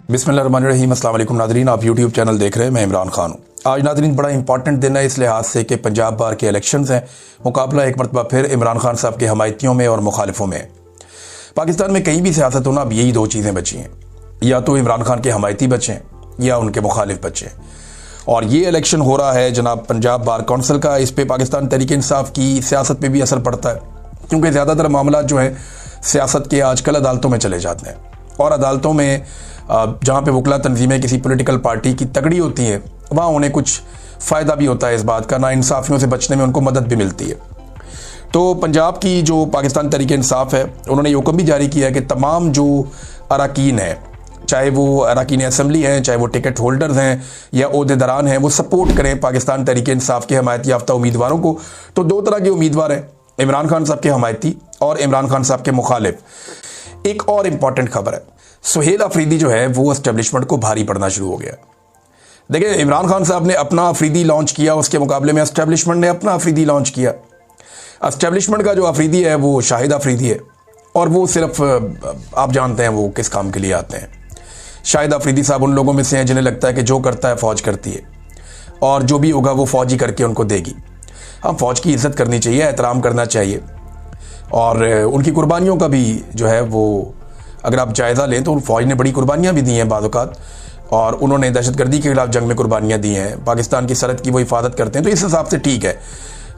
बिस्मिल्लाहिर्रहमानिर्रहीम। अस्सलाम वालेकुम नाज़रीन, आप यूट्यूब चैनल देख रहे हैं। मैं इमरान खान हूँ। आज नाज़रीन बड़ा इंपॉर्टेंट दिन है इस लिहाज से कि पंजाब बार के इलेक्शंस हैं। मुकाबला एक मरतबा फिर इमरान खान साहब के हमायतियों में और मुखालिफों में है। पाकिस्तान में कहीं भी सियासत हो ना, अब यही दो चीज़ें बची हैं, या तो इमरान खान के हमायती बचे हैं या उनके मुखालिफ बचे हैं। और ये इलेक्शन हो रहा है जनाब पंजाब बार कौंसिल का। इस पर पाकिस्तान तहरीक इंसाफ की सियासत पर भी असर पड़ता है, क्योंकि ज़्यादातर मामला जो है सियासत के आजकल अदालतों में चले जाते हैं। और अदालतों में जहाँ पे वकला तंजीमें किसी पॉलिटिकल पार्टी की तगड़ी होती हैं, वहाँ उन्हें कुछ फ़ायदा भी होता है इस बात का, नाइंसाफ़ियों से बचने में उनको मदद भी मिलती है। तो पंजाब की जो पाकिस्तान तहरीक इंसाफ है, उन्होंने ये हुक्म भी जारी किया है कि तमाम जो अरकान हैं, चाहे वो अरकान असम्बली हैं, चाहे वो टिकट होल्डर्स हैं या ओहदेदारान हैं, वो सपोर्ट करें पाकिस्तान तहरीक इंसाफ के हमायत याफ्ता उम्मीदवारों को। तो दो तरह के उम्मीदवार हैं, इमरान खान साहब के हमायती और इमरान खान साहब के मुखालिफ। एक और इम्पॉर्टेंट खबर है, सुहेल अफरीदी जो है वो एस्टेब्लिशमेंट को भारी पड़ना शुरू हो गया। देखिए, इमरान खान साहब ने अपना अफरीदी लॉन्च किया, उसके मुकाबले में एस्टेब्लिशमेंट ने अपना अफरीदी लॉन्च किया। एस्टेब्लिशमेंट का जो अफरीदी है वो शाहिद अफरीदी है, और वो सिर्फ आप जानते हैं वो किस काम के लिए आते हैं। शाहिद अफरीदी साहब उन लोगों में से हैं जिन्हें लगता है कि जो करता है फ़ौज करती है, और जो भी होगा वो फ़ौज ही करके उनको देगी। हम फ़ौज की इज़्ज़त करनी चाहिए, एहतराम करना चाहिए, और उनकी कुर्बानियों का भी जो है वो अगर आप जायज़ा लें तो फ़ौज ने बड़ी कुर्बानियाँ भी दी हैं बाज़ औक़ात, और उन्होंने दहशतगर्दी के खिलाफ जंग में कुर्बानियाँ दी हैं, पाकिस्तान की सरहद की वो हिफाजत करते हैं, तो इस हिसाब से ठीक है।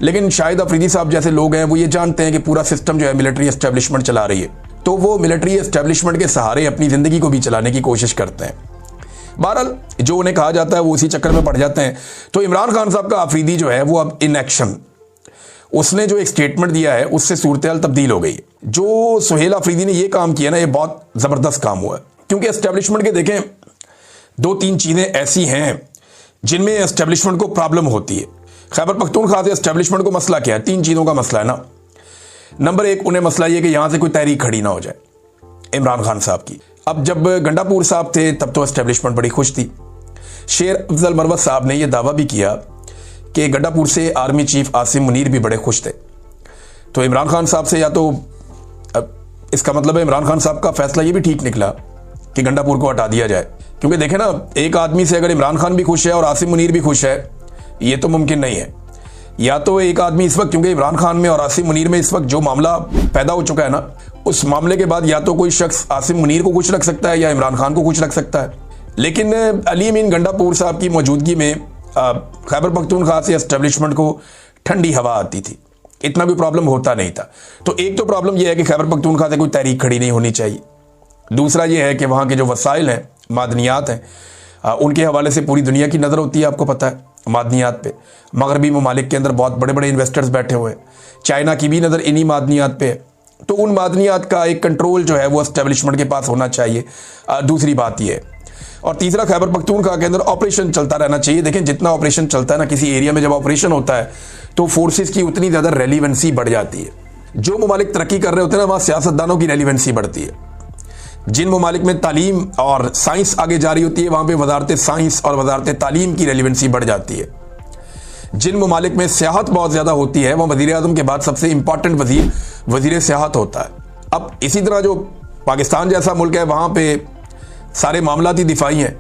लेकिन शाहिद अफरीदी साहब जैसे लोग हैं वो ये जानते हैं कि पूरा सिस्टम जो है मिलिट्री एस्टेब्लिशमेंट चला रही है, तो वो मिलिट्री एस्टेब्लिशमेंट के सहारे अपनी ज़िंदगी को भी चलाने की कोशिश करते हैं। बहरहाल जो उन्हें कहा जाता है वो उसी चक्कर में पड़ जाते हैं। तो इमरान खान साहब का अफरीदी जो है वो अब इन एक्शन, उसने जो एक स्टेटमेंट दिया है उससे सूरत हाल तब्दील हो गई है। जो सुहेल अफरीदी ने ये काम किया ना, ये बहुत ज़बरदस्त काम हुआ है, क्योंकि एस्टेब्लिशमेंट के देखें दो तीन चीज़ें ऐसी हैं जिनमें एस्टेब्लिशमेंट को प्रॉब्लम होती है। खैबर पख्तूनख्वा से एस्टेब्लिशमेंट को मसला क्या है? तीन चीज़ों का मसला है ना। नंबर एक, उन्हें मसला ये कि यहाँ से कोई तहरीक खड़ी ना हो जाए इमरान खान साहब की। अब जब गंडापुर साहब थे तब तो एस्टेब्लिशमेंट बड़ी खुश थी। शेर अफजल मरवत साहब ने यह दावा भी किया कि गंडापुर से आर्मी चीफ आसिम मुनीर भी बड़े खुश थे। तो इमरान खान साहब से, या तो इसका मतलब है इमरान खान साहब का फैसला ये भी ठीक निकला कि गंडापुर को हटा दिया जाए, क्योंकि देखें ना, एक आदमी से अगर इमरान खान भी खुश है और आसिम मुनीर भी खुश है, ये तो मुमकिन नहीं है। या तो एक आदमी इस वक्त, क्योंकि इमरान खान में और आसिम मुनीर में इस वक्त जो मामला पैदा हो चुका है ना, उस मामले के बाद या तो कोई शख्स आसिम मुनीर को खुश रख सकता है या इमरान खान को खुश रख सकता है। लेकिन अली अमीन गंडापुर साहब की मौजूदगी में खैबर पख्तूनख्वा से एस्टेब्लिशमेंट को ठंडी हवा आती थी, इतना भी प्रॉब्लम होता नहीं था। तो एक तो प्रॉब्लम यह है कि खैबर पख्तूनख्वा से कोई तहरीक खड़ी नहीं होनी चाहिए। दूसरा यह है कि वहाँ के जो वसाइल हैं, मादनियात हैं, उनके हवाले से पूरी दुनिया की नज़र होती है। आपको पता है मादनियात पे मगरबी ममालिक के अंदर बहुत बड़े बड़े इन्वेस्टर्स बैठे हुए हैं, चाइना की भी नज़र इन्हीं मादनियात पे है। तो उन मादनियात का एक कंट्रोल जो है वो एस्टेब्लिशमेंट के पास होना चाहिए। दूसरी बात यह है, और तीसरा, खैबर पख्तूनख्वा के अंदर ऑपरेशन चलता रहना चाहिए। देखें, जितना ऑपरेशन चलता है ना, किसी एरिया में जब ऑपरेशन होता है तो फोर्सेस की उतनी ज़्यादा रेलिवेंसी बढ़ जाती है। जो ममालिक तरक्की कर रहे होते हैं ना, वहाँ सियासतदानों की रेलिवेंसी बढ़ती है। जिन ममालिक में तालीम और साइंस आगे जा रही होती है, वहाँ पर वजारत साइंस और वजारत तालीम की रेलिवेंसी बढ़ जाती है। जिन ममालिक में सियाहत बहुत ज़्यादा होती है, वहाँ वज़ीर आज़म के बाद सबसे इंपॉर्टेंट वज़ीर सियाहत होता है। अब इसी तरह जो पाकिस्तान जैसा मुल्क है, वहाँ पर सारे मामलाती दिफाई हैं,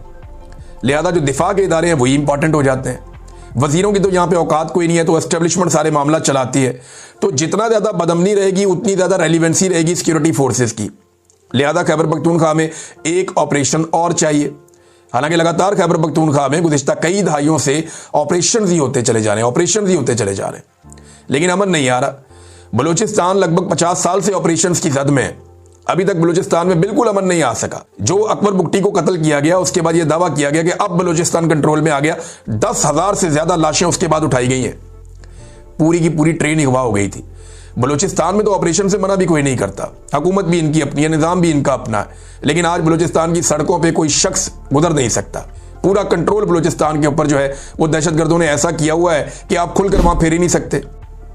लिहाजा जो दिफा के इदारे हैं वही इंपॉर्टेंट हो जाते हैं। वजीरों की तो यहाँ पे औकात कोई नहीं है, तो एस्टेब्लिशमेंट सारे मामला चलाती है। तो जितना ज़्यादा बदअमनी रहेगी उतनी ज़्यादा रेलिवेंसी रहेगी सिक्योरिटी फोर्सेस की। लिहाजा खैबर पख्तूनख्वा में एक ऑपरेशन और चाहिए। हालांकि लगातार खैबर पख्तूनख्वा में गुज़िश्ता कई दहाइयों से ऑपरेशन ही होते चले जा रहे हैं, लेकिन अमन नहीं आ रहा। बलूचिस्तान लगभग 50 साल से ऑपरेशन की जद में है, अभी तक बलूचिस्तान में बिल्कुल अमन नहीं आ सका। जो अकबर बुगटी को कत्ल किया गया, उसके बाद यह दावा किया गया कि अब बलूचिस्तान कंट्रोल में आ गया। 10,000 से ज्यादा लाशें उसके बाद उठाई गई हैं। पूरी की पूरी ट्रेन अगवा हो गई थी। बलूचिस्तान में तो ऑपरेशन से मना भी कोई नहीं करता, हुकूमत भी इनकी अपनी है, निज़ाम भी इनका अपना है, लेकिन आज बलूचिस्तान की सड़कों पर कोई शख्स गुजर नहीं सकता। पूरा कंट्रोल बलूचिस्तान के ऊपर जो है वो दहशतगर्दों ने ऐसा किया हुआ है कि आप खुलकर वहां फेर ही नहीं सकते।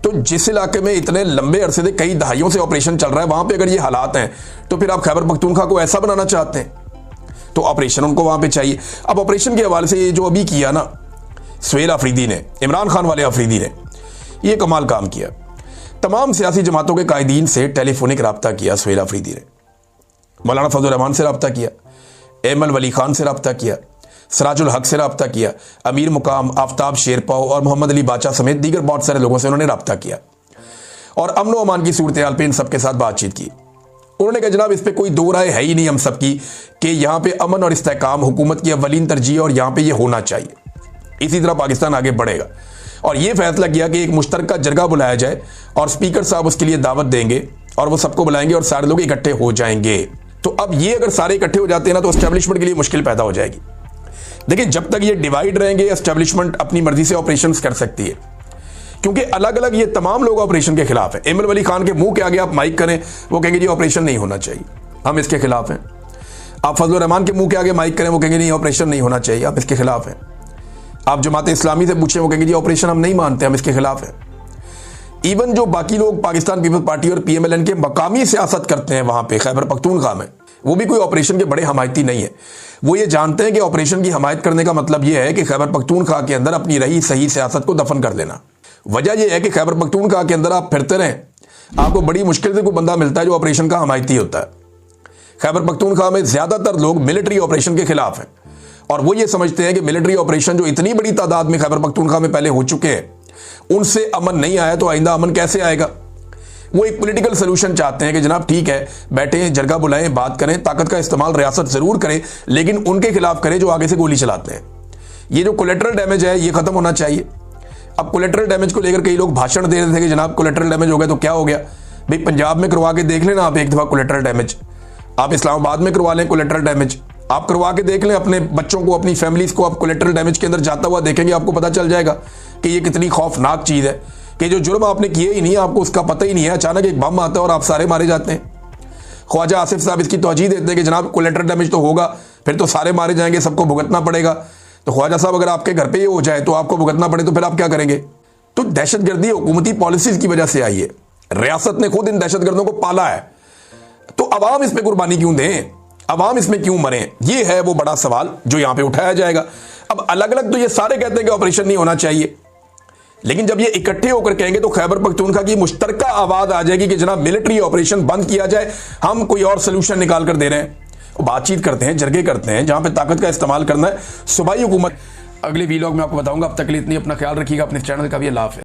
तो जिस इलाके में इतने लंबे अरसे से, कई दहाइयों से ऑपरेशन चल रहा है, वहां पे अगर ये हालात हैं, तो फिर आप खैबर पख्तूनख्वा को ऐसा बनाना चाहते हैं, तो ऑपरेशन उनको वहां पे चाहिए। अब ऑपरेशन के हवाले से ये जो अभी किया ना सुहेल अफरीदी ने, इमरान खान वाले अफरीदी ने, ये कमाल काम किया। तमाम सियासी जमातों के कायदीन से टेलीफोनिक रब्ता किया सुहेल अफरीदी ने, मौलाना फजल रहमान से रब्ता किया, एमल वली खान से रब्ता किया, सराजुल हक से रब्ता किया, अमीर मुकाम, आफ्ताब शेरपाव और मोहम्मद अली बाचा समेत दीगर बहुत सारे लोगों से उन्होंने रब्ता किया और अमन व अमान की सूरत हाल पर इन सबके साथ बातचीत की। उन्होंने कहा जनाब इस पर कोई दो राय है ही नहीं हम सब की कि यहाँ पे अमन और इस्तेहकाम हुकूमत की अव्वलीन तरजीह और यहाँ पे ये होना चाहिए, इसी तरह पाकिस्तान आगे बढ़ेगा। और ये फैसला किया कि एक मुश्तरका जरगा बुलाया जाए और स्पीकर साहब उसके लिए दावत देंगे और वो सबको बुलाएंगे और सारे लोग इकट्ठे हो जाएंगे। तो अब ये अगर सारे इकट्ठे हो जाते हैं ना तो एस्टेब्लिशमेंट के लिए मुश्किल पैदा हो जाएगी। देखिए जब तक ये डिवाइड रहेंगे एस्टेब्लिशमेंट अपनी मर्जी से ऑपरेशन कर सकती है, क्योंकि अलग अलग ये तमाम लोग ऑपरेशन के खिलाफ है। एमल वली खान के मुंह के आगे आप माइक करें वो कहेंगे जी ऑपरेशन नहीं होना चाहिए, हम इसके खिलाफ हैं। आप फजलुर रहमान के मुंह के आगे माइक करें वो कहेंगे नहीं ऑपरेशन नहीं होना चाहिए, आप इसके खिलाफ हैं। आप जमात इस्लामी से पूछें वो कहेंगे जी ऑपरेशन हम नहीं मानते, हम इसके खिलाफ हैं। इवन जो बाकी लोग पाकिस्तान पीपल्स पार्टी और PMLN के मकामी सियासत करते हैं वहां पे खैबर पख्तूनख्वा में, वो भी कोई ऑपरेशन के बड़े हमायती नहीं है। वो ये जानते हैं कि ऑपरेशन की हमायत करने का मतलब ये है कि खैबर पख्तूनख्वा के अंदर अपनी रही सही सियासत को दफन कर देना। वजह यह है कि खैबर पख्तूनख्वा के अंदर आप फिरते रहें, आपको बड़ी मुश्किल से कोई बंदा मिलता है जो ऑपरेशन का हमायती होता है। खैबर पख्तूनख्वा में ज्यादातर लोग मिलिट्री ऑपरेशन के खिलाफ हैं और वो ये समझते हैं कि मिलिट्री ऑपरेशन जो इतनी बड़ी तादाद में खैबर पख्तूनख्वा में पहले हो चुके हैं उनसे अमन नहीं आया तो आइंदा अमन कैसे आएगा। वो एक पॉलिटिकल सोल्यूशन चाहते हैं कि जनाब ठीक है बैठे जरगा बुलाएं, बात करें, ताकत का इस्तेमाल रियासत जरूर करे लेकिन उनके खिलाफ करे जो आगे से गोली चलाते हैं। ये जो कोलेटरल डैमेज है ये खत्म होना चाहिए। अब कोलेटरल डैमेज को लेकर कई लोग भाषण दे रहे थे कि जनाब कोलेटरल डैमेज हो गया तो क्या हो गया। भाई पंजाब में करवा के देख लेना आप एक दफा कोलेटरल डैमेज, आप इस्लामाबाद में करवा लें कोलेटरल डैमेज, आप करवा के देख लें अपने बच्चों को, अपनी फैमिलीज को, आप कोलेटरल डैमेज के अंदर जाता हुआ देखेंगे, आपको पता चल जाएगा कि ये कितनी खौफनाक चीज है कि जो जुर्म आपने किए ही नहीं, आपको उसका पता ही नहीं है, अचानक एक बम आता है और आप सारे मारे जाते हैं। ख्वाजा आसिफ साहब इसकी तवजीह देते हैं कि जनाब कोलेटरल डैमेज तो होगा, फिर तो सारे मारे जाएंगे, सबको भुगतना पड़ेगा। तो ख्वाजा साहब अगर आपके घर पे ये हो जाए तो आपको भुगतना पड़े तो फिर आप क्या करेंगे। तो दहशतगर्दी हुकूमती पॉलिसीज की वजह से आई है, रियासत ने खुद इन दहशतगर्दों को पाला है, तो अवाम इस पर कुर्बानी क्यों दें, अवाम इसमें क्यों मरें, ये है वो बड़ा सवाल जो यहां पे उठाया जाएगा। अब अलग अलग तो ये सारे कहते हैं कि ऑपरेशन नहीं होना चाहिए, लेकिन जब ये इकट्ठे होकर कहेंगे तो खैबर पख्तूनख्वा की मुश्तरका आवाज आ जाएगी कि जनाब मिलिट्री ऑपरेशन बंद किया जाए, हम कोई और सोल्यूशन निकाल कर दे रहे हैं। बातचीत करते हैं, जरगे करते हैं, जहां पे ताकत का इस्तेमाल करना है सूबाई हुकूमत। अगले वीलॉग में आपको बताऊंगा। अब तक के लिए इतनी, अपना ख्याल रखिएगा, अपने चैनल का भी लाभ है।